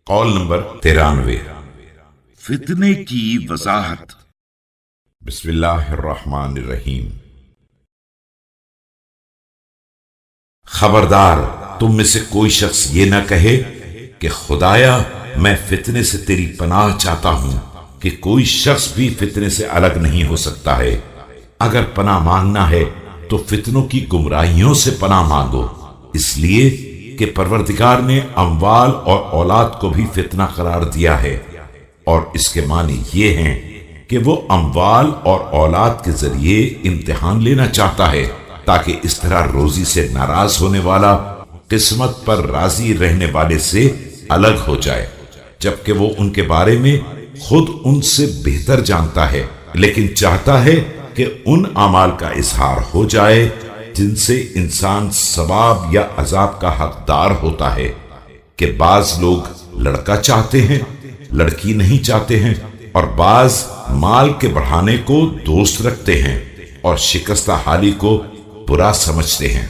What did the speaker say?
قول نمبر 93۔ فتنے کی وضاحت۔ بسم اللہ الرحمن الرحیم۔ خبردار تم میں سے کوئی شخص یہ نہ کہے کہ خدایا میں فتنے سے تیری پناہ چاہتا ہوں، کہ کوئی شخص بھی فتنے سے الگ نہیں ہو سکتا ہے۔ اگر پناہ مانگنا ہے تو فتنوں کی گمراہیوں سے پناہ مانگو، اس لیے کہ پروردگار نے اموال اور اولاد کو بھی فتنہ قرار دیا ہے، اور اس کے معنی یہ ہیں کہ وہ اموال اور اولاد کے ذریعے امتحان لینا چاہتا ہے تاکہ اس طرح روزی سے ناراض ہونے والا قسمت پر راضی رہنے والے سے الگ ہو جائے، جبکہ وہ ان کے بارے میں خود ان سے بہتر جانتا ہے، لیکن چاہتا ہے کہ ان اعمال کا اظہار ہو جائے جن سے انسان ثواب یا عذاب کا حقدار ہوتا ہے، کہ بعض لوگ لڑکا چاہتے ہیں، لڑکی نہیں چاہتے ہیں، اور بعض مال کے بڑھانے کو دوست رکھتے ہیں اور شکستہ حالی کو برا سمجھتے ہیں۔